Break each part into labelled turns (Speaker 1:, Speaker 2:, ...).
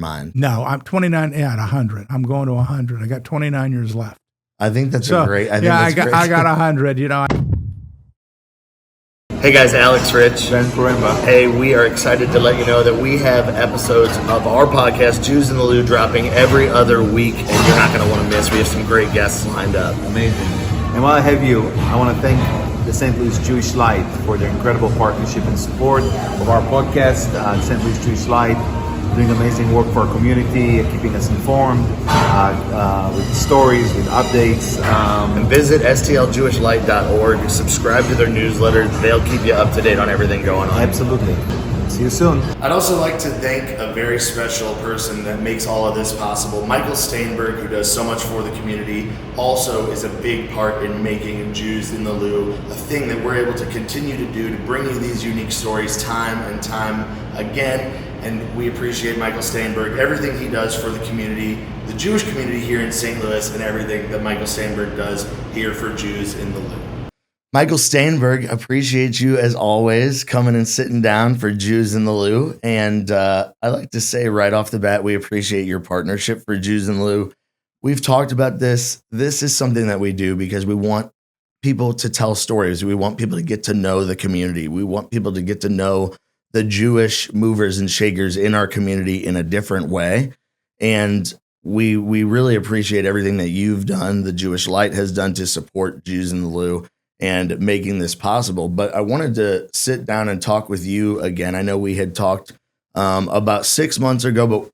Speaker 1: mind.
Speaker 2: No, I'm 29 at 100. I'm going to 100. I got 29 years left.
Speaker 1: I think that's great.
Speaker 2: I got 100.
Speaker 3: Hey guys, Alex Rich.
Speaker 4: Ben Poremba.
Speaker 3: Hey, we are excited to let you know that we have episodes of our podcast, Jews in the Lou, dropping every other week, and you're not going to want to miss. We have some great guests lined up.
Speaker 4: Amazing. And while I have you, I want to thank the St. Louis Jewish Light for their incredible partnership and support of our podcast. St. Louis Jewish Light doing amazing work for our community, keeping us informed with stories, with updates.
Speaker 3: And visit stljewishlight.org. Subscribe to their newsletter. They'll keep you up to date on everything going on.
Speaker 4: Absolutely. See you soon.
Speaker 3: I'd also like to thank a very special person that makes all of this possible. Michael Staenberg, who does so much for the community, also is a big part in making Jews in the Lou a thing that we're able to continue to do, to bring you these unique stories time and time again. And we appreciate Michael Staenberg, everything he does for the community, the Jewish community here in St. Louis, and everything that Michael Staenberg does here for Jews in the Lou.
Speaker 1: Michael Staenberg, appreciate you as always coming and sitting down for Jews in the Lou. And I like to say right off the bat, we appreciate your partnership for Jews in the Lou. We've talked about this. This is something that we do because we want people to tell stories. We want people to get to know the community. We want people to get to know the Jewish movers and shakers in our community in a different way. And we really appreciate everything that you've done, the Jewish Light has done to support Jews in the Lou and making this possible. But I wanted to sit down and talk with you again. I know we had talked about 6 months ago, but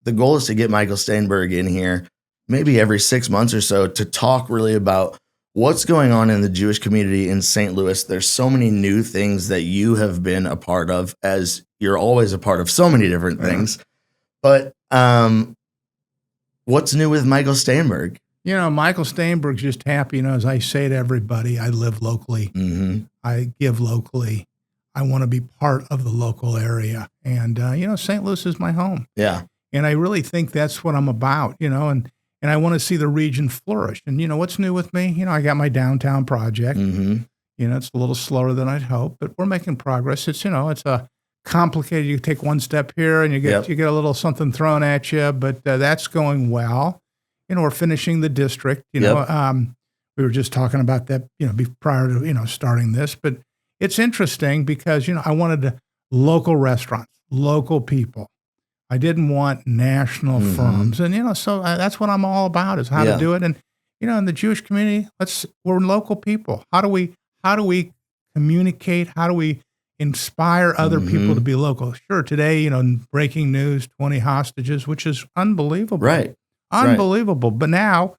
Speaker 1: the goal is to get Michael Staenberg in here maybe every 6 months or so to talk really about what's going on in the Jewish community in St. Louis. There's so many new things that you have been a part of, as you're always a part of so many different things. But what's new with Michael Staenberg?
Speaker 2: Michael Staenberg's just happy. As I say to everybody, I live locally. Mm-hmm. I give locally. I want to be part of the local area. And, St. Louis is my home.
Speaker 1: Yeah.
Speaker 2: And I really think that's what I'm about, and I want to see the region flourish. And, what's new with me? I got my downtown project. Mm-hmm. It's a little slower than I'd hoped, but we're making progress. It's, it's a complicated, you take one step here and you get a little something thrown at you, but that's going well. We're finishing the district, we were just talking about that, prior to, starting this, but it's interesting because, I wanted local restaurants, local people. I didn't want national firms. And, so that's what I'm all about, is how to do it. And, in the Jewish community, we're local people. How do we communicate? How do we inspire other people to be local? Sure. Today, breaking news, 20 hostages, which is unbelievable.
Speaker 1: Right.
Speaker 2: Unbelievable. Right. But now,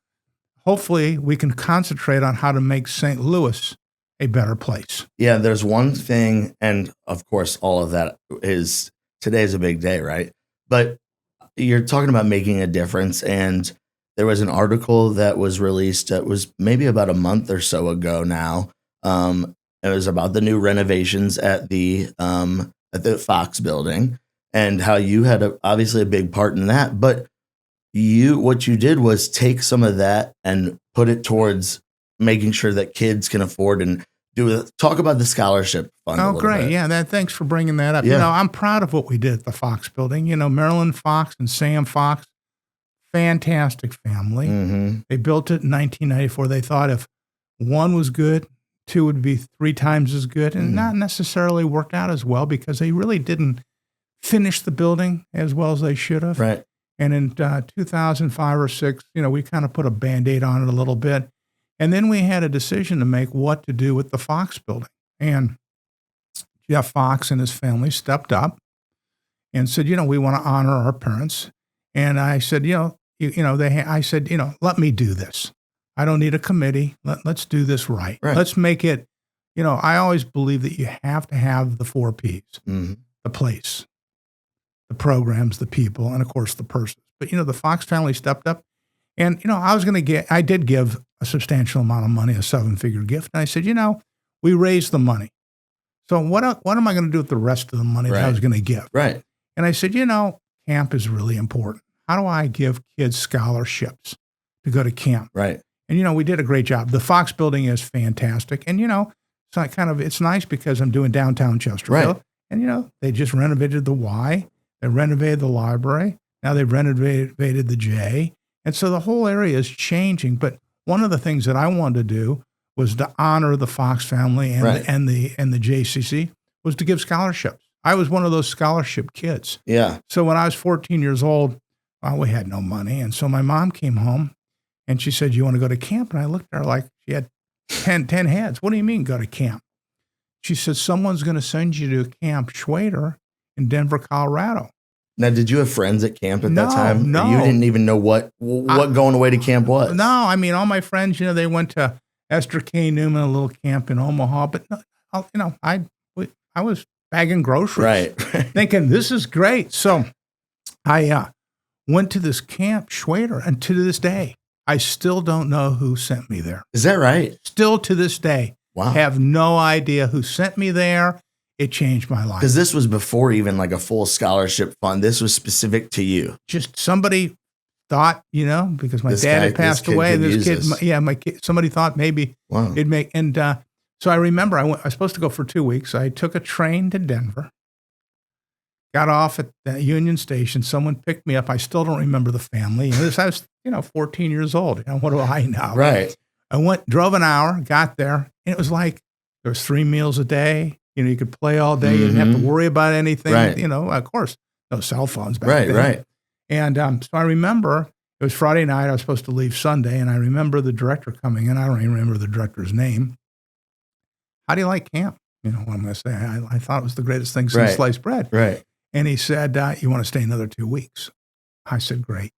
Speaker 2: hopefully, we can concentrate on how to make St. Louis a better place.
Speaker 1: Yeah, there's one thing, and of course, all of that is, today's a big day, right? But you're talking about making a difference, and there was an article that was released that was maybe about a month or so ago now. It was about the new renovations at the Fox building and how you had obviously a big part in that, but what you did was take some of that and put it towards making sure that kids can afford and talk about the scholarship fund.
Speaker 2: Oh, great. Bit. Yeah. Thanks for bringing that up.
Speaker 1: Yeah.
Speaker 2: I'm proud of what we did at the Fox building. Marilyn Fox and Sam Fox, fantastic family. Mm-hmm. They built it in 1994. They thought if one was good, two would be 3 times as good, and not necessarily worked out as well because they really didn't finish the building as well as they should have.
Speaker 1: Right.
Speaker 2: And in 2005 or 6, we kind of put a Band-Aid on it a little bit. And then we had a decision to make what to do with the Fox building. And Jeff Fox and his family stepped up and said, we want to honor our parents. And I said, I said, let me do this. I don't need a committee. Let's do this right. Let's make it, I always believe that you have to have the 4 Ps, the place, the programs, the people, and of course the persons. But, the Fox family stepped up and, I did give a substantial amount of money, a 7-figure gift. And I said, we raised the money. So what am I going to do with the rest of the money that I was going to give?
Speaker 1: Right.
Speaker 2: And I said, camp is really important. How do I give kids scholarships to go to camp?
Speaker 1: Right.
Speaker 2: And, we did a great job. The Fox building is fantastic. And, so it's nice because I'm doing downtown Chesterfield.
Speaker 1: Right.
Speaker 2: And, they just renovated the Y. They renovated the library. Now they've renovated the J. And so the whole area is changing. But one of the things that I wanted to do was to honor the Fox family and the JCC was to give scholarships. I was one of those scholarship kids.
Speaker 1: Yeah.
Speaker 2: So when I was 14 years old, well, we had no money. And so my mom came home and she said, "You want to go to camp?" And I looked at her like she had 10 heads. "What do you mean go to camp?" She said, "Someone's going to send you to Camp Schwader in Denver, Colorado."
Speaker 1: Now, did you have friends at camp at that time?
Speaker 2: No.
Speaker 1: You didn't even know what going away to camp was?
Speaker 2: No, I mean, all my friends, they went to Esther K. Newman, a little camp in Omaha. But, I was bagging groceries.
Speaker 1: Right.
Speaker 2: Thinking, this is great. So I went to this Camp Schwader. And to this day, I still don't know who sent me there.
Speaker 1: Is that right?
Speaker 2: Still to this day.
Speaker 1: Wow.
Speaker 2: Have no idea who sent me there. It changed my life.
Speaker 1: Because this was before even like a full scholarship fund. This was specific to you.
Speaker 2: Just somebody thought, because my dad had passed away. Somebody thought maybe it'd make. And so I remember I was supposed to go for 2 weeks. I took a train to Denver, got off at the Union Station. Someone picked me up. I still don't remember the family. I was, 14 years old. What do I know?
Speaker 1: Right.
Speaker 2: I drove an hour, got there, and it was like there was 3 meals a day. You could play all day. You didn't have to worry about anything.
Speaker 1: Right.
Speaker 2: Of course, no cell phones back then.
Speaker 1: Right.
Speaker 2: And so I remember it was Friday night. I was supposed to leave Sunday, and I remember the director coming in. I don't even remember the director's name. "How do you like camp?" What I'm going to say. I thought it was the greatest thing since sliced bread.
Speaker 1: Right.
Speaker 2: And he said, "You want to stay another 2 weeks?" I said, "Great."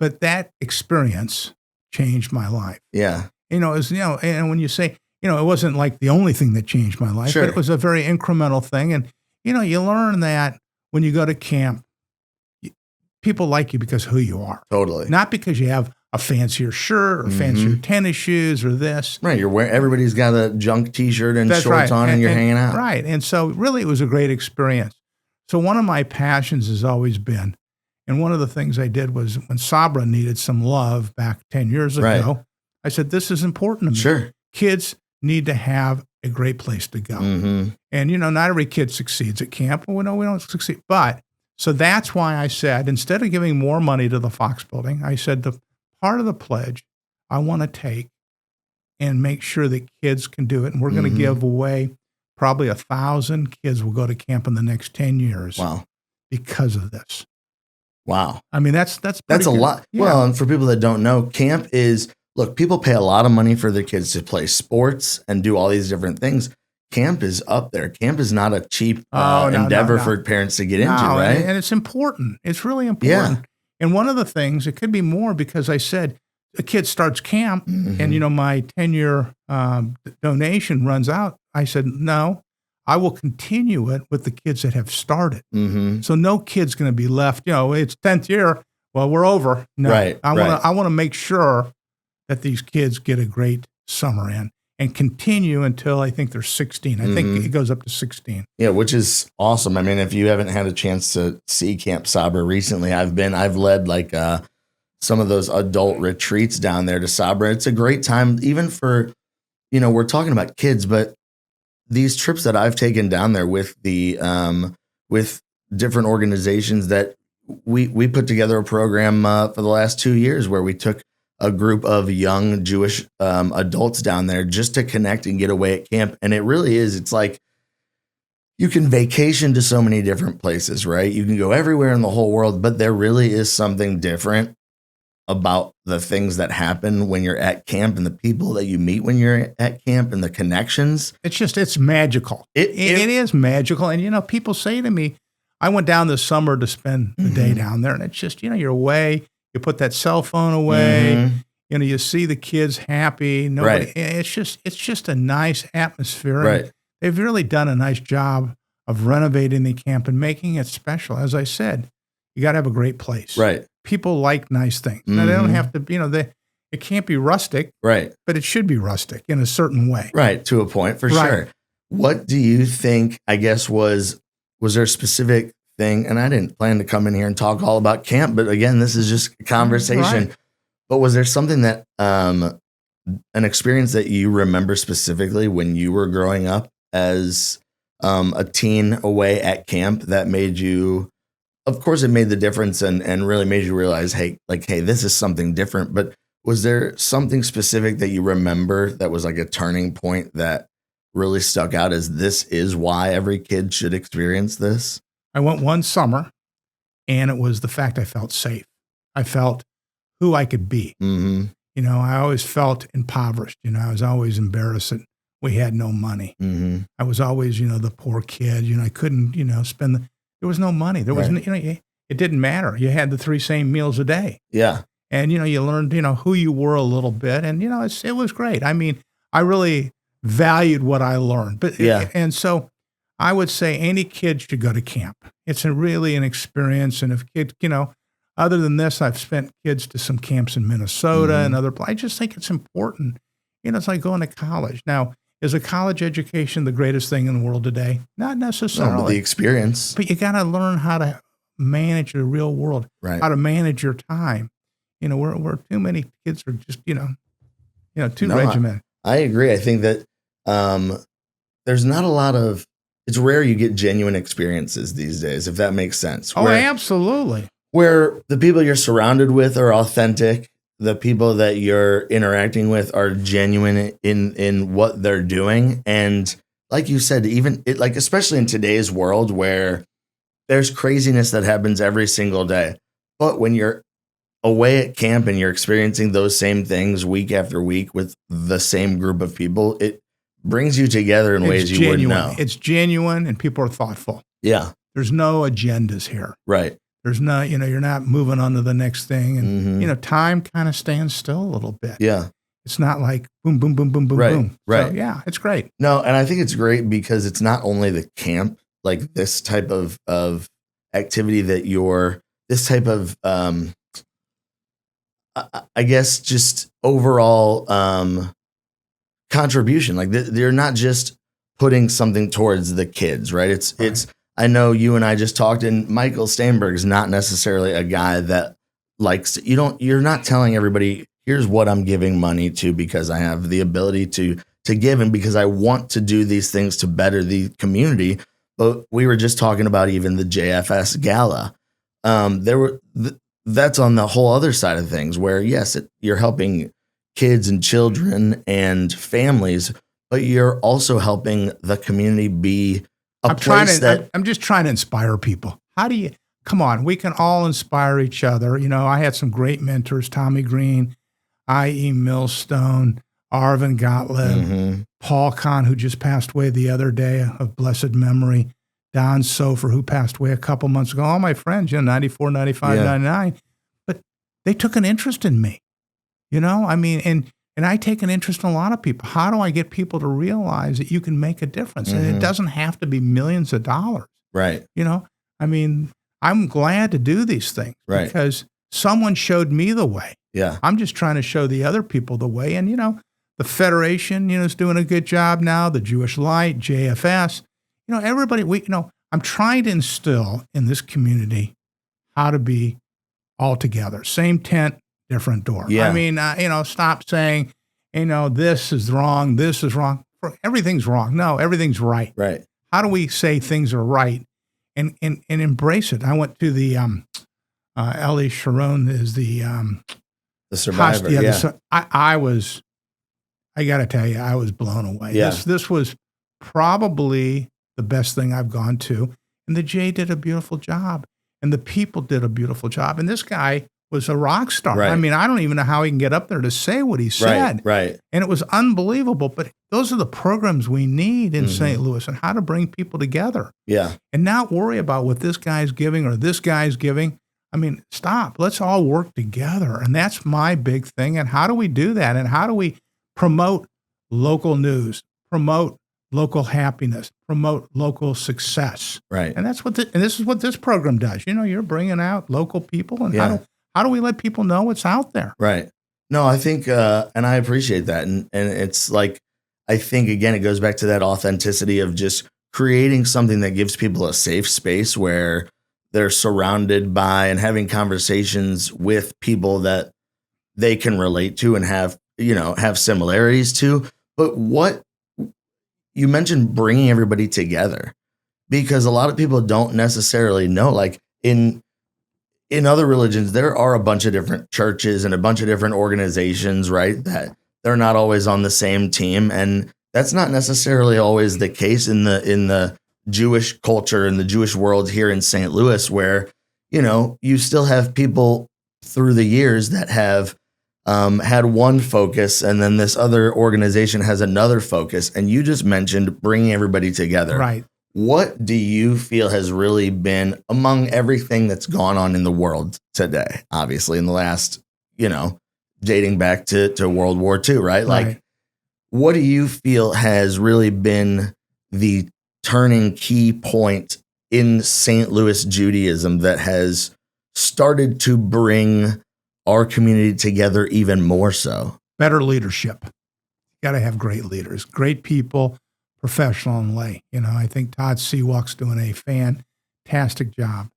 Speaker 2: But that experience changed my life.
Speaker 1: Yeah.
Speaker 2: It was, and when you say, it wasn't like the only thing that changed my life,
Speaker 1: Sure.
Speaker 2: but it was a very incremental thing. And, you learn that when you go to camp, people like you because of who you are.
Speaker 1: Totally.
Speaker 2: Not because you have a fancier shirt or fancier tennis shoes or this.
Speaker 1: Right. Everybody's got a junk t-shirt and
Speaker 2: That's
Speaker 1: shorts
Speaker 2: right.
Speaker 1: on and you're hanging out.
Speaker 2: Right. And so really it was a great experience. So one of my passions has always been, and one of the things I did was when Sabra needed some love back 10 years ago, I said, this is important to me.
Speaker 1: Sure.
Speaker 2: Kids need to have a great place to go. And, not every kid succeeds at camp. Well, no, we don't succeed. But so that's why I said, instead of giving more money to the Fox building, I said the part of the pledge I want to take and make sure that kids can do it. And we're going to give away probably 1,000 kids will go to camp in the next 10 years.
Speaker 1: Wow.
Speaker 2: Because of this.
Speaker 1: Wow.
Speaker 2: I mean, that's
Speaker 1: a
Speaker 2: good.
Speaker 1: lot.
Speaker 2: Yeah.
Speaker 1: Well, and for people that don't know, camp is, look, people pay a lot of money for their kids to play sports and do all these different things. Camp is up there. Camp is not a cheap endeavor for parents to get into, right?
Speaker 2: And it's important. It's really important.
Speaker 1: Yeah.
Speaker 2: And one of the things, it could be more because I said a kid starts camp and, my 10-year donation runs out. I said, no, I will continue it with the kids that have started. So no kid's going to be left, it's 10th year. Well, we're over. No,
Speaker 1: right.
Speaker 2: I want to make sure that these kids get a great summer in and continue until I think they're 16. I think it goes up to 16.
Speaker 1: Yeah, which is awesome. I mean, if you haven't had a chance to see Camp Sabra recently, I've led like some of those adult retreats down there to Sabra. It's a great time, even for, we're talking about kids, but these trips that I've taken down there with the with different organizations that we put together a program for the last 2 years where we took a group of young Jewish adults down there just to connect and get away at camp. And it really is, it's like you can vacation to so many different places, right? You can go everywhere in the whole world, but there really is something different about the things that happen when you're at camp and the people that you meet when you're at camp and the connections.
Speaker 2: It's magical. It is magical. And, people say to me, I went down this summer to spend the day down there, and it's just, you're away. You put that cell phone away. You see the kids happy. Nobody. It's just a nice atmosphere.
Speaker 1: Right.
Speaker 2: And they've really done a nice job of renovating the camp and making it special. As I said, you got to have a great place.
Speaker 1: Right.
Speaker 2: People like nice things. Now, they don't have to. It can't be rustic.
Speaker 1: Right.
Speaker 2: But it should be rustic in a certain way.
Speaker 1: Right. To a point, for sure. What do you think? I guess was there a specific thing, and I didn't plan to come in here and talk all about camp, but again, this is just a conversation.
Speaker 2: Right.
Speaker 1: But was there something that, an experience that you remember specifically when you were growing up as a teen away at camp that made you of course it made the difference and really made you realize, hey, this is something different. But was there something specific that you remember that was like a turning point that really stuck out as this is why every kid should experience this?
Speaker 2: I went one summer, and it was the fact I felt safe. I felt who I could be.
Speaker 1: Mm-hmm.
Speaker 2: You know, I always felt impoverished. You know, I was always embarrassed that we had no money.
Speaker 1: Mm-hmm.
Speaker 2: I was always, the poor kid. I couldn't, there was no money. There was, it didn't matter. You had the 3 same meals a day.
Speaker 1: Yeah.
Speaker 2: And, you learned, who you were a little bit. And, it was great. I mean, I really valued what I learned. But and so I would say any kid should go to camp. It's really an experience. And if kids, other than this, I've sent kids to some camps in Minnesota and other places. I just think it's important. It's like going to college. Now, is a college education the greatest thing in the world today? Not necessarily.
Speaker 1: No, but the experience.
Speaker 2: But you got to learn how to manage the real world, how to manage your time. Where too many kids are just, too regimented.
Speaker 1: I agree. I think that there's not a lot of, it's rare you get genuine experiences these days, if that makes sense.
Speaker 2: Oh, absolutely.
Speaker 1: Where the people you're surrounded with are authentic, the people that you're interacting with are genuine in what they're doing. And like you said, especially in today's world where there's craziness that happens every single day. But when you're away at camp and you're experiencing those same things week after week with the same group of people, it brings you together in ways you wouldn't know.
Speaker 2: It's genuine and people are thoughtful.
Speaker 1: Yeah.
Speaker 2: There's no agendas here.
Speaker 1: Right.
Speaker 2: There's no, you're not moving on to the next thing. And, time kind of stands still a little bit.
Speaker 1: Yeah.
Speaker 2: It's not like boom, boom, boom, boom, boom, boom.
Speaker 1: Right.
Speaker 2: So, yeah, it's great.
Speaker 1: No, and I think it's great because it's not only the camp, like this type of activity that this type of, I guess, just overall contribution. Like they're not just putting something towards the kids, right? It's. I know you and I just talked, and Michael Staenberg is not necessarily a guy that likes. You're not telling everybody, here's what I'm giving money to because I have the ability to give and because I want to do these things to better the community. But we were just talking about even the JFS gala. That's on the whole other side of things where, yes, you're helping kids and children and families, but you're also helping the community be I'm
Speaker 2: just trying to inspire people. Come on, we can all inspire each other. I had some great mentors, Tommy Green, I.E. Millstone, Arvin Gottlieb, Paul Kahn, who just passed away the other day of blessed memory, Don Sofer, who passed away a couple months ago. All my friends, 94, 95, 99. But they took an interest in me, and I take an interest in a lot of people. How do I get people to realize that you can make a difference? And it doesn't have to be millions of dollars.
Speaker 1: Right.
Speaker 2: I'm glad to do these things because someone showed me the way.
Speaker 1: Yeah.
Speaker 2: I'm just trying to show the other people the way. And, the Federation, is doing a good job now, the Jewish Light, JFS, everybody, I'm trying to instill in this community how to be all together. Same tent, different door.
Speaker 1: Yeah.
Speaker 2: I mean, stop saying, this is wrong, this is wrong. Everything's wrong. No, everything's right.
Speaker 1: Right.
Speaker 2: How do we say things are right and embrace it? I went to the Ellie Sharon is the
Speaker 1: survivor.
Speaker 2: I got to tell you, I was blown away.
Speaker 1: Yeah.
Speaker 2: This was probably the best thing I've gone to. And the J did a beautiful job. And the people did a beautiful job. And this guy was a rock star.
Speaker 1: Right.
Speaker 2: I mean, I don't even know how he can get up there to say what he said.
Speaker 1: Right.
Speaker 2: And it was unbelievable. But those are the programs we need in St. Louis and how to bring people together.
Speaker 1: Yeah.
Speaker 2: And not worry about what this guy's giving or this guy's giving. I mean, stop. Let's all work together. And that's my big thing. And how do we do that? And how do we promote local news, promote local happiness, promote local success?
Speaker 1: Right.
Speaker 2: And that's this is what this program does. You're bringing out local people. And how do we let people know what's out there?
Speaker 1: Right. No, I think, and I appreciate that. And it's like, I think, again, it goes back to that authenticity of just creating something that gives people a safe space where they're surrounded by and having conversations with people that they can relate to and have similarities to. But what you mentioned, bringing everybody together, because a lot of people don't necessarily know, like, in other religions, there are a bunch of different churches and a bunch of different organizations, right? That they're not always on the same team. And that's not necessarily always the case in the Jewish culture and the Jewish world here in St. Louis, where, you still have people through the years that have had one focus, and then this other organization has another focus. And you just mentioned bringing everybody together.
Speaker 2: Right.
Speaker 1: What do you feel has really been, among everything that's gone on in the world today, obviously in the last, dating back to World War II, right? Like, what do you feel has really been the turning key point in St. Louis Judaism that has started to bring our community together even more so?
Speaker 2: Better leadership. You got to have great leaders, great people, professional and lay. I think Todd Seawalk's doing a fantastic job.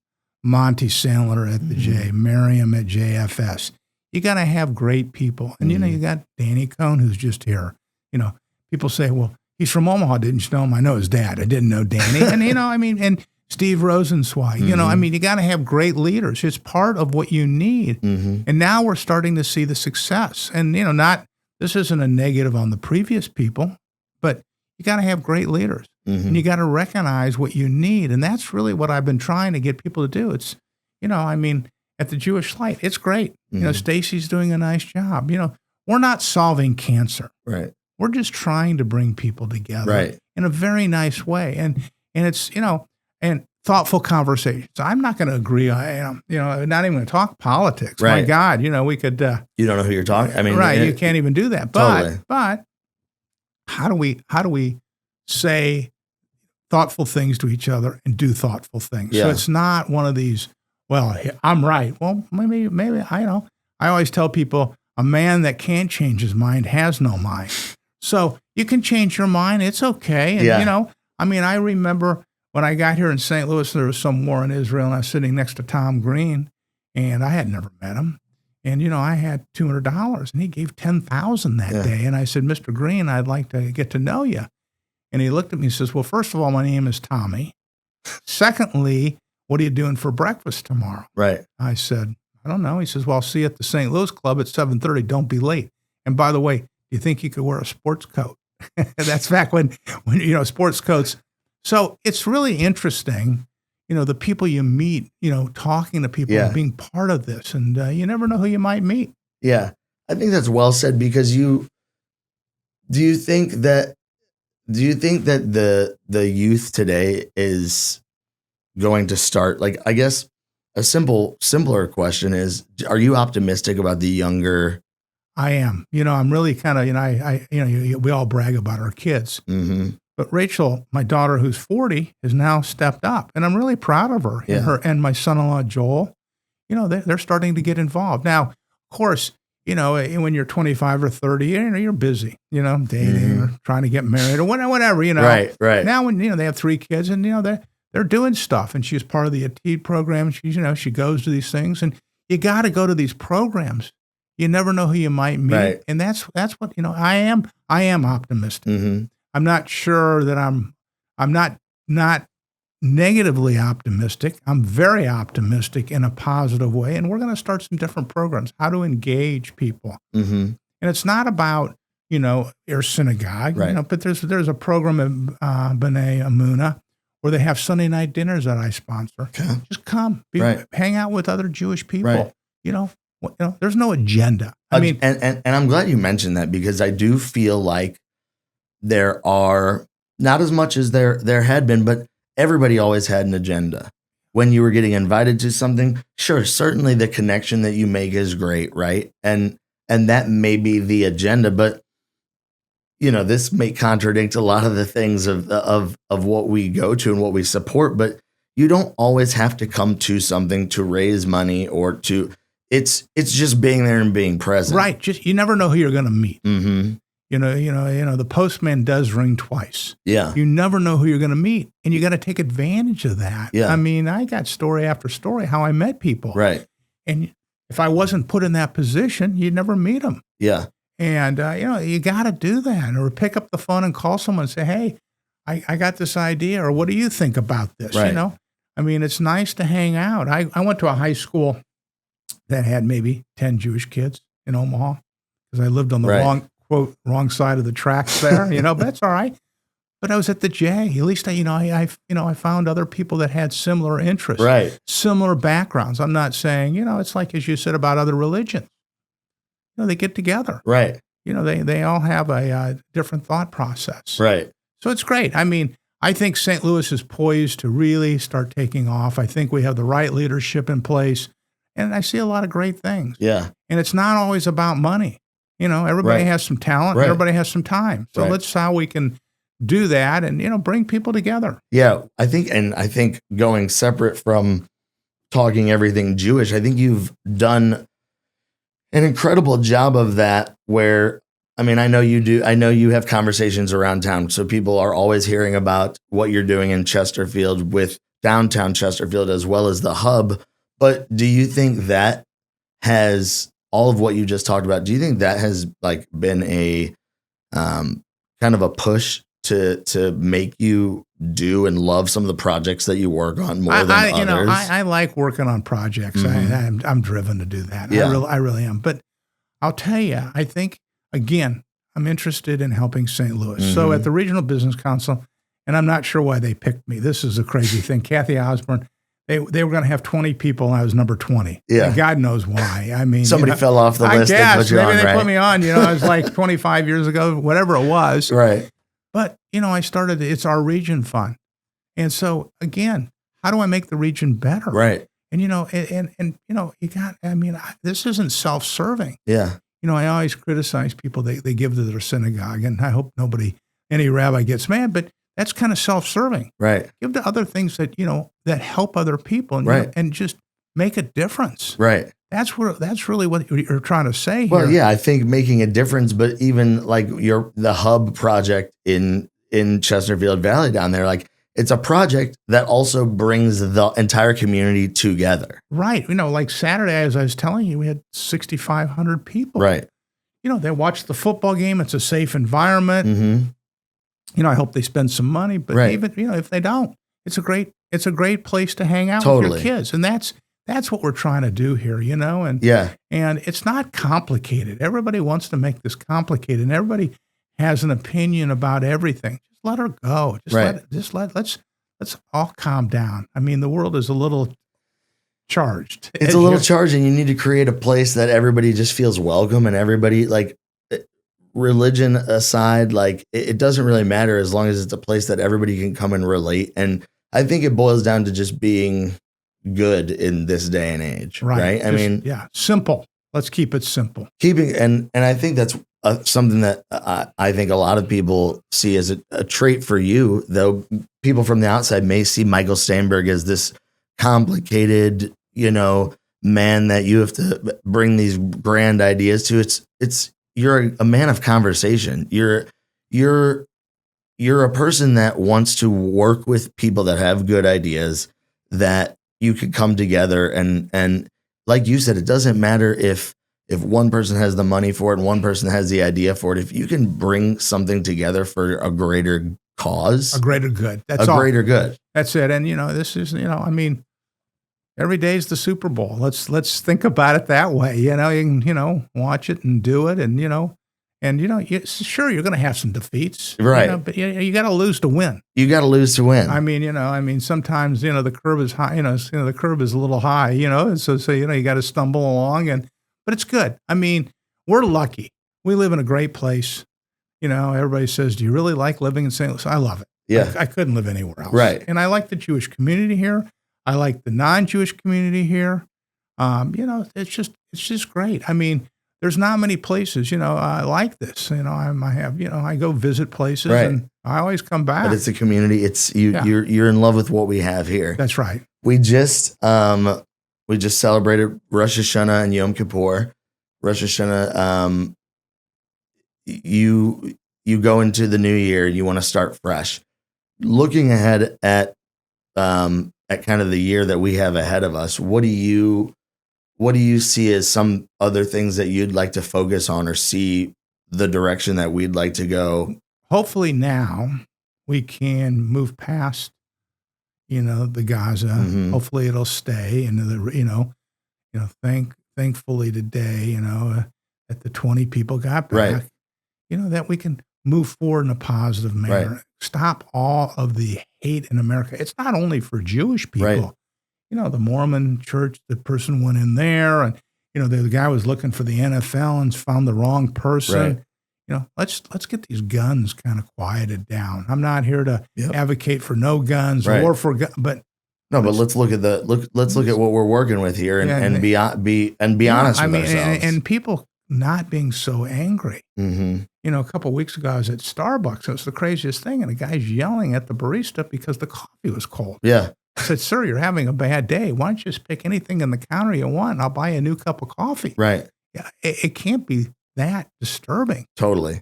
Speaker 2: Monty Sandler at the J, Miriam at JFS. You got to have great people. And, you got Danny Cohn, who's just here. People say, well, he's from Omaha. Didn't you know him? I know his dad. I didn't know Danny. And, and Steve Rosenzweig. You got to have great leaders. It's part of what you need. And now we're starting to see the success. And, this isn't a negative on the previous people, but you got to have great leaders, and you got to recognize what you need. And that's really what I've been trying to get people to do. It's, at the Jewish Light, it's great. Stacy's doing a nice job. We're not solving cancer.
Speaker 1: Right.
Speaker 2: We're just trying to bring people together in a very nice way. And it's, and thoughtful conversations. I'm not going to agree. Not even going to talk politics.
Speaker 1: Right.
Speaker 2: My God, we could.
Speaker 1: You don't know who you're talking. I mean,
Speaker 2: you can't even do that. But how do we say thoughtful things to each other and do thoughtful things? So it's not one of these, well, I'm right. Well, maybe I always tell people a man that can't change his mind has no mind. So you can change your mind. It's okay. And, I remember when I got here in St. Louis, there was some war in Israel, and I was sitting next to Tom Green, and I had never met him. And, I had $200, and he gave $10,000 that day. And I said, Mr. Green, I'd like to get to know you. And he looked at me and says, well, first of all, my name is Tommy. Secondly, what are you doing for breakfast tomorrow?
Speaker 1: Right.
Speaker 2: I said, I don't know. He says, well, I'll see you at the St. Louis Club at 7:30. Don't be late. And by the way, do you think you could wear a sports coat? That's back when sports coats. So it's really interesting, the people you meet, talking to people and being part of this. And you never know who you might meet.
Speaker 1: Yeah. I think that's well said, because do you think that the youth today is going to start, like, I guess a simpler question is, are you optimistic about the younger?
Speaker 2: I am. I'm really kind of, we all brag about our kids. But Rachel, my daughter, who's 40, has now stepped up, and I'm really proud of her.
Speaker 1: Yeah.
Speaker 2: And her and my son-in-law Joel, they're starting to get involved now. Of course, when you're 25 or 30, you're busy, dating or trying to get married or whatever.
Speaker 1: Right.
Speaker 2: Now, when they have 3 kids, and they're doing stuff, and she's part of the ATID program. She goes to these things, and you got to go to these programs. You never know who you might meet, and that's what I am optimistic. I'm not sure that I'm not negatively optimistic. I'm very optimistic in a positive way, and we're going to start some different programs, how to engage people. And it's not about, your synagogue, but there's a program at B'nai Amuna where they have Sunday night dinners that I sponsor.
Speaker 1: Okay.
Speaker 2: Just come, hang out with other Jewish people. There's no agenda. I mean,
Speaker 1: and I'm glad you mentioned that, because I do feel like there are not as much as there had been, but everybody always had an agenda. When you were getting invited to something, sure, certainly the connection that you make is great, right? And that may be the agenda, but this may contradict a lot of the things of what we go to and what we support, but you don't always have to come to something to raise money or to, it's just being there and being present.
Speaker 2: Right. Just, you never know who you're going to meet. The postman does ring twice.
Speaker 1: Yeah.
Speaker 2: You never know who you're going to meet, and you got to take advantage of that.
Speaker 1: Yeah.
Speaker 2: I mean, I got story after story how I met people.
Speaker 1: Right.
Speaker 2: And if I wasn't put in that position, you'd never meet them.
Speaker 1: Yeah.
Speaker 2: And, you got to do that, or pick up the phone and call someone and say, hey, I got this idea, or what do you think about this?
Speaker 1: Right.
Speaker 2: I mean, it's nice to hang out. I went to a high school that had maybe 10 Jewish kids in Omaha because I lived on the wrong side of the tracks there, but that's all right. But I was at the J. At least I found other people that had similar interests,
Speaker 1: Right.
Speaker 2: similar backgrounds. I'm not saying, it's like as you said about other religions. They get together.
Speaker 1: Right.
Speaker 2: They all have a different thought process.
Speaker 1: Right.
Speaker 2: So it's great. I mean, I think St. Louis is poised to really start taking off. I think we have the right leadership in place, and I see a lot of great things.
Speaker 1: Yeah.
Speaker 2: And it's not always about money. Everybody has some talent.
Speaker 1: Right.
Speaker 2: Everybody has some time. So let's how we can do that and, bring people together.
Speaker 1: Yeah. I think going separate from talking everything Jewish, I think you've done an incredible job of that where, I know you do. I know you have conversations around town. So people are always hearing about what you're doing in Chesterfield with downtown Chesterfield as well as the hub. But do you think that has all of what you just talked about? Do you think that has been a kind of a push to make you do and love some of the projects that you work on more than others?
Speaker 2: I like working on projects.
Speaker 1: Mm-hmm.
Speaker 2: I'm driven to do that.
Speaker 1: Yeah.
Speaker 2: I really am. But I'll tell you, I think, again, I'm interested in helping St. Louis.
Speaker 1: Mm-hmm.
Speaker 2: So at the Regional Business Council, and I'm not sure why they picked me. This is a crazy thing. Kathy Osborne, they were going to have 20 people, and I was number 20.
Speaker 1: Yeah.
Speaker 2: And God knows why. I mean,
Speaker 1: somebody fell off the list.
Speaker 2: I guess. Maybe they
Speaker 1: right?
Speaker 2: put me on. I was like 25 years ago, whatever it was.
Speaker 1: Right.
Speaker 2: But, I started, it's our region fund. And so, again, how do I make the region better?
Speaker 1: Right.
Speaker 2: And, you got, this isn't self-serving.
Speaker 1: Yeah.
Speaker 2: I always criticize people, they give to their synagogue, and I hope any rabbi gets mad, but that's kind of self-serving.
Speaker 1: Right.
Speaker 2: Give to other things that, that help other people and,
Speaker 1: right.
Speaker 2: And just make a difference.
Speaker 1: Right.
Speaker 2: That's really what you're trying to say here.
Speaker 1: Well, yeah, I think making a difference, but even the hub project in Chesterfield Valley down there, it's a project that also brings the entire community together.
Speaker 2: Right. Like Saturday, as I was telling you, we had 6,500 people.
Speaker 1: Right.
Speaker 2: They watch the football game. It's a safe environment.
Speaker 1: Mm-hmm.
Speaker 2: I hope they spend some money, but even, if they don't, it's a great place to hang out with your kids. And that's what we're trying to do here, and and it's not complicated. Everybody wants to make this complicated, and everybody has an opinion about everything. Just let her go. Let's all calm down. The world is a little charged.
Speaker 1: It's a little charged, and you need to create a place that everybody just feels welcome, and everybody, religion aside, it doesn't really matter as long as it's a place that everybody can come and relate. And I think it boils down to just being good in this day and age, right?
Speaker 2: Simple. Let's keep it simple.
Speaker 1: And I think that's something that I think a lot of people see as a trait for you, though people from the outside may see Michael Staenberg as this complicated, man that you have to bring these grand ideas to. It's you're a man of conversation. You're a person that wants to work with people that have good ideas, that you could come together and like you said, it doesn't matter if one person has the money for it and one person has the idea for it. If you can bring something together for a greater cause,
Speaker 2: a greater good.
Speaker 1: Greater good.
Speaker 2: That's it. And this is, every day is the Super Bowl. Let's think about it that way. You can, watch it and do it, and sure, you're going to have some defeats,
Speaker 1: right?
Speaker 2: But you got to lose to win.
Speaker 1: You got to lose to win.
Speaker 2: Sometimes the curve is high. The curve is a little high. So you got to stumble along, but it's good. We're lucky. We live in a great place. Everybody says, "Do you really like living in St. Louis?" I love it.
Speaker 1: Yeah,
Speaker 2: I couldn't live anywhere else.
Speaker 1: Right.
Speaker 2: And I like the Jewish community here. I like the non-Jewish community here. It's just great. There's not many places, like this. I go visit places,
Speaker 1: right.
Speaker 2: And I always come back.
Speaker 1: But it's a community. It's you. Yeah. You're in love with what we have here.
Speaker 2: That's right.
Speaker 1: We just celebrated Rosh Hashanah and Yom Kippur. Rosh Hashanah. You go into the new year. You want to start fresh. Looking ahead at kind of the year that we have ahead of us, what do you see as some other things that you'd like to focus on, or see the direction that we'd like to go?
Speaker 2: Hopefully now we can move past, the Gaza. Hopefully it'll stay. And thankfully today, that the 20 people got back.
Speaker 1: Right.
Speaker 2: That we can move forward in a positive manner.
Speaker 1: Right.
Speaker 2: Stop all of the hate in America. It's not only for Jewish people.
Speaker 1: Right.
Speaker 2: The Mormon church, the person went in there and, the guy was looking for the NFL and found the wrong person.
Speaker 1: Right.
Speaker 2: Let's get these guns kind of quieted down. I'm not here to advocate for no guns
Speaker 1: Right.
Speaker 2: or for but
Speaker 1: no, but let's look at let's look at what we're working with here and be honest with ourselves.
Speaker 2: And people not being so angry.
Speaker 1: Mm-hmm.
Speaker 2: A couple of weeks ago, I was at Starbucks. It was the craziest thing. And the guy's yelling at the barista because the coffee was cold.
Speaker 1: Yeah.
Speaker 2: I said, sir, you're having a bad day. Why don't you just pick anything in the counter you want and I'll buy you a new cup of coffee?
Speaker 1: Right.
Speaker 2: Yeah, it can't be that disturbing.
Speaker 1: Totally.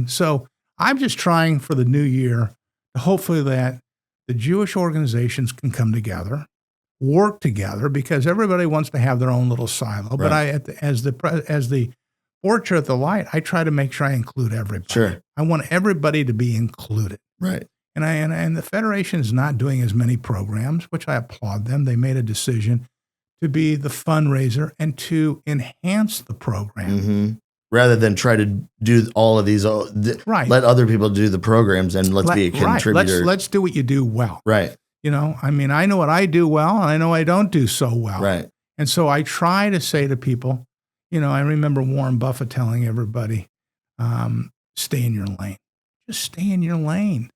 Speaker 2: So I'm just trying for the new year, hopefully that the Jewish organizations can come together, work together, because everybody wants to have their own little silo.
Speaker 1: Right.
Speaker 2: But as the Orchard at the Light, I try to make sure I include everybody.
Speaker 1: Sure.
Speaker 2: I want everybody to be included.
Speaker 1: Right.
Speaker 2: And the Federation is not doing as many programs, which I applaud them. They made a decision to be the fundraiser and to enhance the program.
Speaker 1: Mm-hmm. Rather than try to do all of these,
Speaker 2: Right.
Speaker 1: Let other people do the programs and let's be a contributor.
Speaker 2: Right. Let's do what you do well.
Speaker 1: Right.
Speaker 2: I know what I do well, and I know I don't do so well.
Speaker 1: Right.
Speaker 2: And so I try to say to people, I remember Warren Buffett telling everybody, stay in your lane. Just stay in your lane.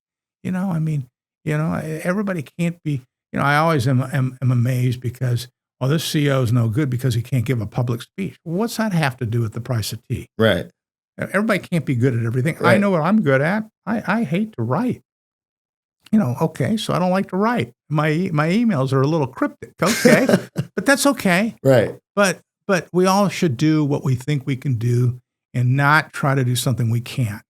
Speaker 2: Everybody can't be, I always am amazed because, this CEO is no good because he can't give a public speech. Well, what's that have to do with the price of tea?
Speaker 1: Right.
Speaker 2: Everybody can't be good at everything.
Speaker 1: Right.
Speaker 2: I know what I'm good at. I hate to write. Okay, so I don't like to write. My emails are a little cryptic. Okay, but that's okay.
Speaker 1: Right.
Speaker 2: But we all should do what we think we can do and not try to do something we can't.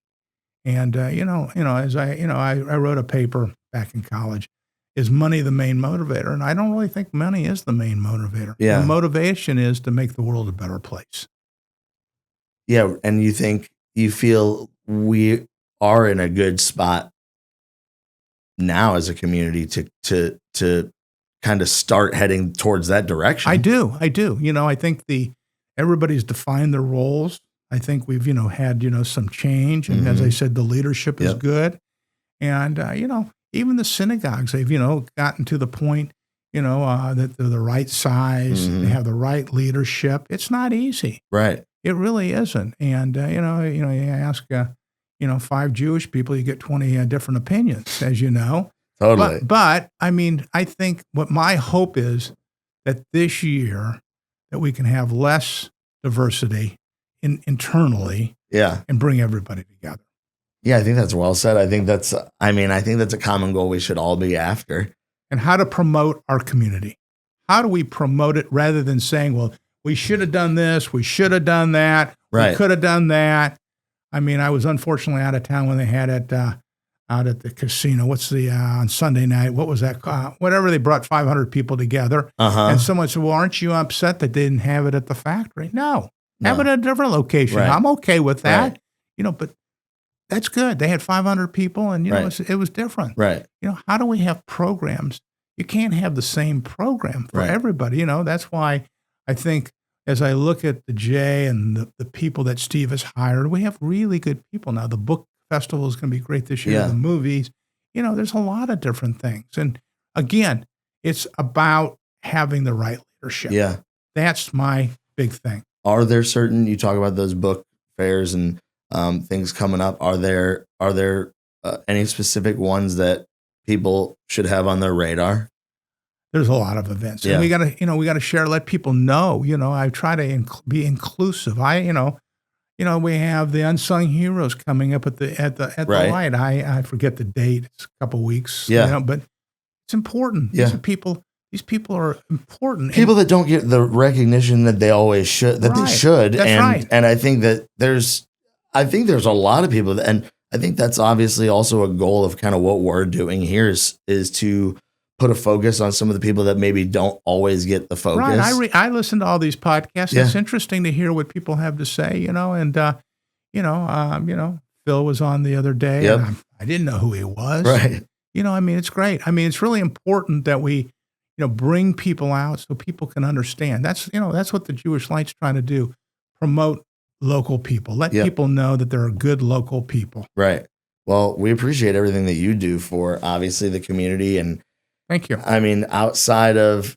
Speaker 2: And as I wrote a paper back in college, is money the main motivator? And I don't really think money is the main motivator.
Speaker 1: Yeah.
Speaker 2: The motivation is to make the world a better place.
Speaker 1: Yeah, and you feel we are in a good spot now as a community to kind of start heading towards that direction.
Speaker 2: I do. I think everybody's defined their roles. I think we've, had, some change. And as I said, the leadership is good. And, even the synagogues, they've, gotten to the point, that they're the right size. They have the right leadership. It's not easy.
Speaker 1: Right.
Speaker 2: It really isn't. And, you ask, 5 Jewish people, you get 20 different opinions, as you know.
Speaker 1: Totally.
Speaker 2: But I think what my hope is that this year that we can have less diversity internally and bring everybody together.
Speaker 1: Yeah, I think that's well said. I think that's a common goal we should all be after.
Speaker 2: And how to promote our community. How do we promote it rather than saying, well, we should have done this, we should have done that, we could have done that. I was unfortunately out of town when they had it out at the casino. What's on Sunday night? What was that? Whatever, they brought 500 people together. And someone said, well, aren't you upset that they didn't have it at the factory? No. Have it at a different location.
Speaker 1: Right.
Speaker 2: I'm okay with that.
Speaker 1: Right.
Speaker 2: But that's good. They had 500 people and, it was different.
Speaker 1: Right.
Speaker 2: How do we have programs? You can't have the same program for everybody. That's why I think as I look at the J and the people that Steve has hired, we have really good people now. The book festival is going to be great this year.
Speaker 1: Yeah.
Speaker 2: The movies, there's a lot of different things. And again, it's about having the right leadership.
Speaker 1: Yeah.
Speaker 2: That's my big thing.
Speaker 1: Are there certain, you talk about those book fairs and things coming up. Are there any specific ones that people should have on their radar?
Speaker 2: There's a lot of events.
Speaker 1: Yeah.
Speaker 2: And we got to share, let people know, I try to be inclusive. We have the unsung heroes coming up at the light. I forget the date. It's a couple weeks, but it's important.
Speaker 1: Yeah.
Speaker 2: These people are important.
Speaker 1: People that don't get the recognition that they always should, that they should.
Speaker 2: That's right.
Speaker 1: And I think that there's a lot of people and I think that's obviously also a goal of kind of what we're doing here is to put a focus on some of the people that maybe don't always get the focus.
Speaker 2: Right. I listen to all these podcasts.
Speaker 1: Yeah.
Speaker 2: It's interesting to hear what people have to say, and Phil was on the other day.
Speaker 1: Yep.
Speaker 2: And I didn't know who he was.
Speaker 1: Right.
Speaker 2: I mean, it's great. I mean, it's really important that we, bring people out so people can understand. That's what the Jewish Light's trying to do. Promote local people. Let people know that there are good local people.
Speaker 1: Right. Well, we appreciate everything that you do for obviously the community. And
Speaker 2: thank you.
Speaker 1: I mean, outside of,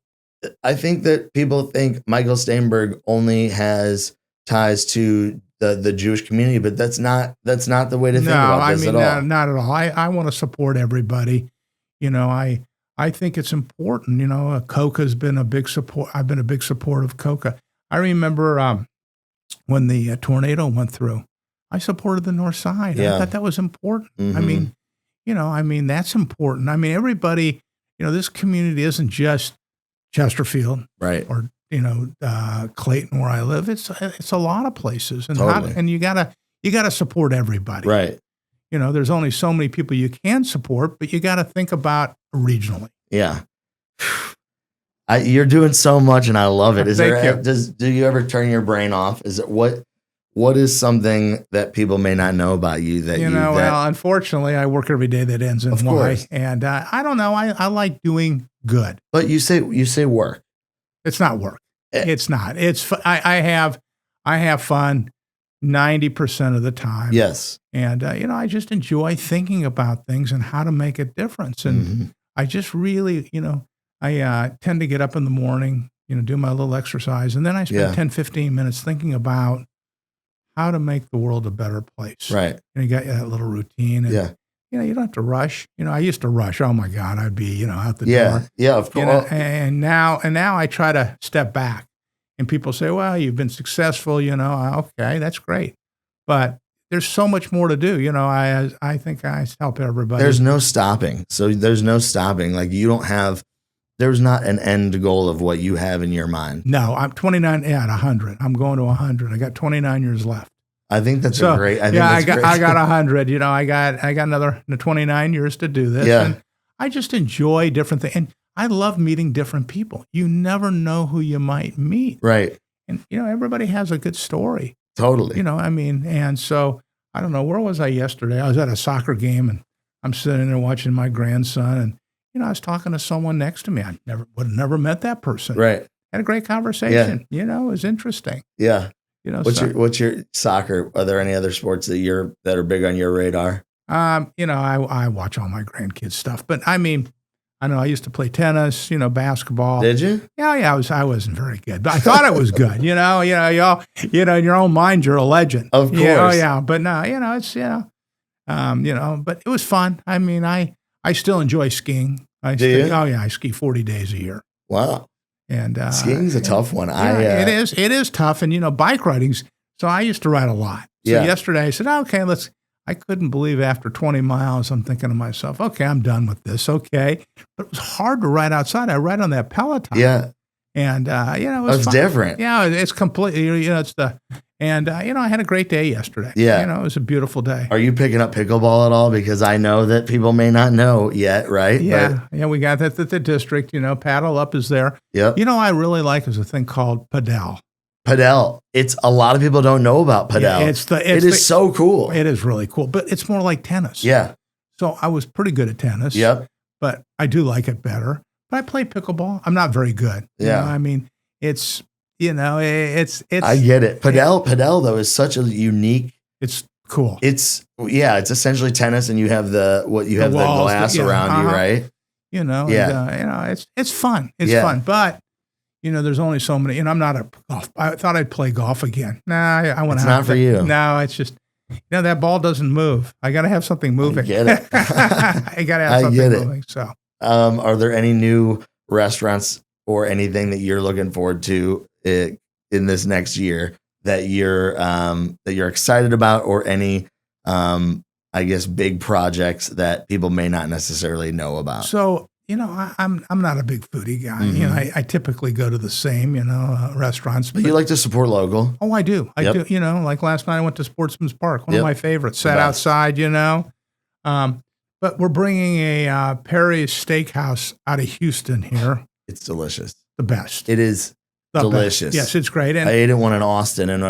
Speaker 1: I think that people think Michael Staenberg only has ties to the Jewish community, but that's not the way to think about this at all.
Speaker 2: Not at all. I want to support everybody. I think it's important. Coca's been a big support. I've been a big supporter of Coca. I remember when the tornado went through, I supported the North Side. I thought that was important.
Speaker 1: Mm-hmm.
Speaker 2: I mean, that's important. I mean, everybody, this community isn't just Chesterfield,
Speaker 1: right?
Speaker 2: Or Clayton, where I live. It's a lot of places, and
Speaker 1: totally.
Speaker 2: and you gotta support everybody,
Speaker 1: right?
Speaker 2: There's only so many people you can support, but you got to think about regionally.
Speaker 1: Yeah. You're doing so much, and I love it. Do you ever turn your brain off? Is it what is something that people may not know about you that
Speaker 2: well, unfortunately, I work every day that ends in
Speaker 1: of
Speaker 2: Y,
Speaker 1: course.
Speaker 2: And I don't know. I like doing good.
Speaker 1: But you say work.
Speaker 2: It's not work. It's not. It's I have fun 90% of the time.
Speaker 1: Yes.
Speaker 2: And I just enjoy thinking about things and how to make a difference. And I just really, I tend to get up in the morning, do my little exercise, and then I spend 10, 15 minutes thinking about how to make the world a better place.
Speaker 1: Right.
Speaker 2: And you got that little routine. And, you don't have to rush. I used to rush. Oh my God, I'd be, out the door.
Speaker 1: Yeah, of course.
Speaker 2: And now I try to step back. And people say, well, you've been successful, okay, that's great. But there's so much more to do. I think I help everybody.
Speaker 1: There's no stopping. So there's no stopping. Like there's not an end goal of what you have in your mind.
Speaker 2: No, I'm 29 at 100. I'm going to 100. I got 29 years left.
Speaker 1: I think that's great. I
Speaker 2: got 100. I got another 29 years to do this.
Speaker 1: Yeah.
Speaker 2: And I just enjoy different things. And I love meeting different people. You never know who you might meet.
Speaker 1: Right.
Speaker 2: And, everybody has a good story.
Speaker 1: Totally.
Speaker 2: And so I don't know, where was I yesterday? I was at a soccer game and I'm sitting there watching my grandson and, I was talking to someone next to me. I would have never met that person.
Speaker 1: Right.
Speaker 2: Had a great conversation. It was interesting.
Speaker 1: Yeah. What's your soccer? Are there any other sports that are big on your radar?
Speaker 2: I watch all my grandkids stuff, but I know I used to play tennis, basketball.
Speaker 1: Did you?
Speaker 2: Yeah. I wasn't very good, but I thought I was good. Y'all, in your own mind, you're a legend.
Speaker 1: Of course.
Speaker 2: But no, it's, but it was fun. I still enjoy skiing.
Speaker 1: Do you?
Speaker 2: Oh yeah. I ski 40 days a year.
Speaker 1: Wow.
Speaker 2: And
Speaker 1: skiing's a tough one.
Speaker 2: It is tough. And, bike riding's, so I used to ride a lot. So yesterday I said, okay, I couldn't believe after 20 miles, I'm thinking to myself, okay, I'm done with this. Okay. But it was hard to ride outside. I ride on that Peloton.
Speaker 1: Yeah.
Speaker 2: And, it was fun.
Speaker 1: Different.
Speaker 2: Yeah. It's completely, I had a great day yesterday.
Speaker 1: Yeah.
Speaker 2: It was a beautiful day.
Speaker 1: Are you picking up pickleball at all? Because I know that people may not know yet, right?
Speaker 2: Yeah. We got that at the district, Paddle Up is there.
Speaker 1: Yep.
Speaker 2: I really like is a thing called Padel.
Speaker 1: Padel. It's a lot of people don't know about Padel.
Speaker 2: Yeah,
Speaker 1: it is so cool.
Speaker 2: It is really cool, but it's more like tennis.
Speaker 1: Yeah.
Speaker 2: So I was pretty good at tennis.
Speaker 1: Yep.
Speaker 2: But I do like it better. But I play pickleball. I'm not very good.
Speaker 1: Yeah.
Speaker 2: It's it's.
Speaker 1: I get it. Padel though is such a unique.
Speaker 2: It's cool.
Speaker 1: It's essentially tennis, and you have the glass around you, right?
Speaker 2: It's fun. It's fun, but. There's only so many, and I'm not a golf. I thought I'd play golf again. Nah, I want to.
Speaker 1: It's not for you.
Speaker 2: No, it's just, that ball doesn't move. I got to have something moving.
Speaker 1: I get it.
Speaker 2: I got to have something moving. So,
Speaker 1: are there any new restaurants or anything that you're looking forward to in this next year that you're excited about, or any, I guess, big projects that people may not necessarily know about?
Speaker 2: So. I'm not a big foodie guy.
Speaker 1: Mm-hmm.
Speaker 2: I typically go to the same, restaurants.
Speaker 1: But you like to support local?
Speaker 2: Oh, I do. I do. Like last night I went to Sportsman's Park, one of my favorites. Sat outside, But we're bringing a Perry's Steakhouse out of Houston here.
Speaker 1: It's delicious.
Speaker 2: The best.
Speaker 1: It is. delicious.
Speaker 2: Yes, it's great. And
Speaker 1: I ate it one in Austin, and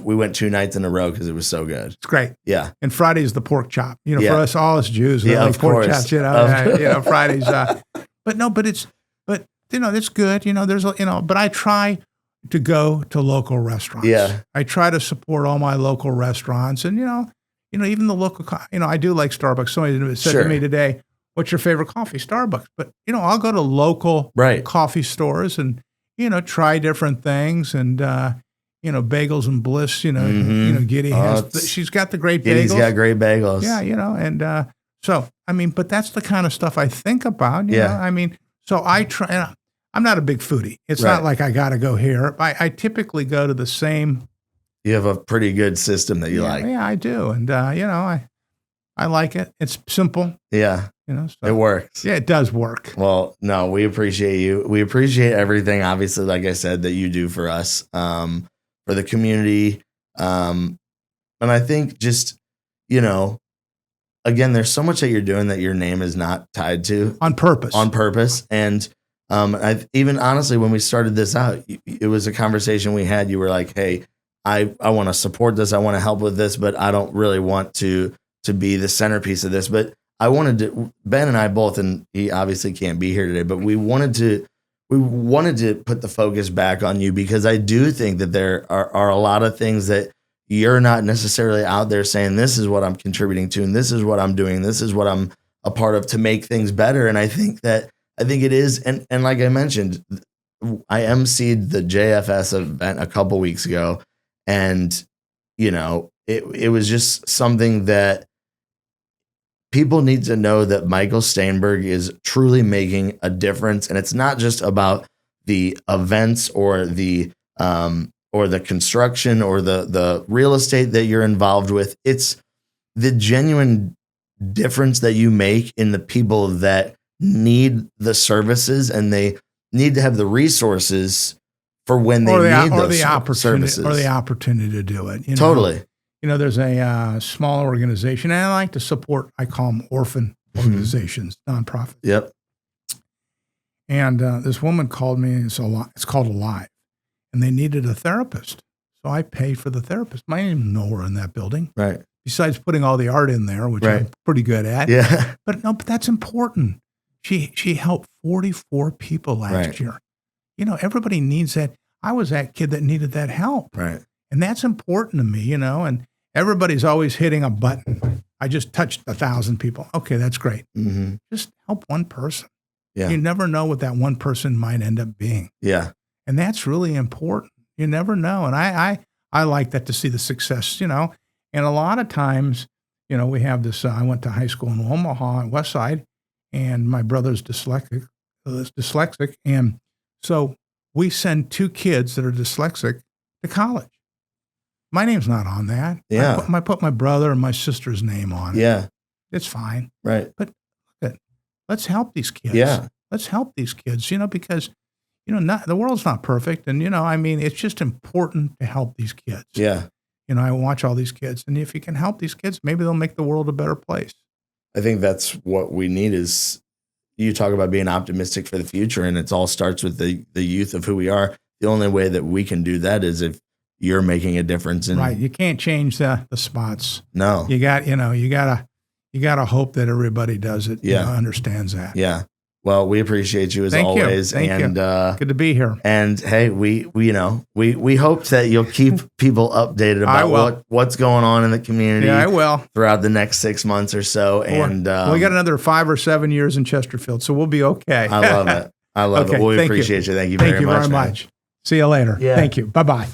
Speaker 1: we went 2 nights in a row because it was so good.
Speaker 2: it's great.
Speaker 1: Yeah.
Speaker 2: And Friday's the pork chop. You know,
Speaker 1: Yeah.
Speaker 2: for us all as Jews, we
Speaker 1: Yeah,
Speaker 2: like
Speaker 1: of
Speaker 2: pork
Speaker 1: course.
Speaker 2: chops. You know, Fridays. But it's good. You know, but I try to go to local restaurants.
Speaker 1: Yeah.
Speaker 2: I try to support all my local restaurants, and even the local. I do like Starbucks. Somebody said
Speaker 1: Sure.
Speaker 2: to me today, "What's your favorite coffee?" Starbucks. But I'll go to local
Speaker 1: Right.
Speaker 2: coffee stores and try different things and. Bagels and Bliss, Giddy she's got the great
Speaker 1: Giddy's
Speaker 2: bagels.
Speaker 1: got great bagels.
Speaker 2: Yeah, and so, but that's the kind of stuff I think about, you
Speaker 1: Yeah.
Speaker 2: know, so I try, and I'm not a big foodie. It's
Speaker 1: Right.
Speaker 2: not like I got to go here. I typically go to the same.
Speaker 1: You have a pretty good system that you like.
Speaker 2: Yeah, I do. And, I like it. It's simple,
Speaker 1: Yeah.
Speaker 2: so.
Speaker 1: It works.
Speaker 2: Yeah, it does work.
Speaker 1: Well, no, we appreciate you. We appreciate everything, obviously, like I said, that you do for us, for the community. And I think just, again, there's so much that you're doing that your name is not tied to
Speaker 2: On purpose.
Speaker 1: And even honestly, when we started this out, it was a conversation we had. You were like, hey, I want to support this. I want to help with this, but I don't really want to be the centerpiece of this. But I wanted to, Ben and I both, and he obviously can't be here today, but we wanted to put the focus back on you, because I do think that there are a lot of things that you're not necessarily out there saying, this is what I'm contributing to, and this is what I'm doing, this is what I'm a part of to make things better. And I think it is, and like I mentioned, I emceed the JFS event a couple weeks ago, and it was just something that people need to know, that Michael Staenberg is truly making a difference. And it's not just about the events or the construction or the real estate that you're involved with. It's the genuine difference that you make in the people that need the services, and they need to have the resources for when they need those services.
Speaker 2: Or the opportunity to do it.
Speaker 1: Totally.
Speaker 2: There's a small organization, and I like to support, I call them orphan organizations, nonprofits.
Speaker 1: Yep.
Speaker 2: And this woman called me, and it's called Alive, and they needed a therapist. So I paid for the therapist. I didn't even know her in that building.
Speaker 1: Right.
Speaker 2: Besides putting all the art in there, which I'm pretty good at.
Speaker 1: Yeah.
Speaker 2: But that's important. She helped 44 people last year. Everybody needs that. I was that kid that needed that help.
Speaker 1: Right.
Speaker 2: And that's important to me, and everybody's always hitting a button. I just touched 1,000 people. Okay, that's great.
Speaker 1: Mm-hmm.
Speaker 2: Just help one person.
Speaker 1: Yeah.
Speaker 2: You never know what that one person might end up being.
Speaker 1: Yeah.
Speaker 2: And that's really important. You never know. And I like that, to see the success, And a lot of times, we have this, I went to high school in Omaha, West Side, and my brother's dyslexic. And so we send 2 kids that are dyslexic to college. My name's not on that.
Speaker 1: Yeah.
Speaker 2: I put my brother and my sister's name on it.
Speaker 1: Yeah.
Speaker 2: It's fine.
Speaker 1: Right.
Speaker 2: But let's help these kids.
Speaker 1: Yeah.
Speaker 2: Let's help these kids, because, the world's not perfect. And, it's just important to help these kids.
Speaker 1: Yeah.
Speaker 2: I watch all these kids. And if you can help these kids, maybe they'll make the world a better place.
Speaker 1: I think that's what we need. Is you talk about being optimistic for the future, and it all starts with the youth of who we are. The only way that we can do that is if you're making a difference.
Speaker 2: Right. You can't change the spots.
Speaker 1: No.
Speaker 2: You gotta hope that everybody does it.
Speaker 1: Yeah.
Speaker 2: Understands that.
Speaker 1: Yeah. Well, we appreciate you as always.
Speaker 2: Thank you. Good to be here.
Speaker 1: And hey, we hope that you'll keep people updated about what's going on in the community.
Speaker 2: Yeah, I will.
Speaker 1: Throughout the next 6 months or so. And
Speaker 2: we got another 5 or 7 years in Chesterfield, so we'll be okay.
Speaker 1: I love it. I love it. Well, we appreciate you. Thank you very much.
Speaker 2: Thank you very much. See you later.
Speaker 1: Yeah.
Speaker 2: Thank you. Bye-bye.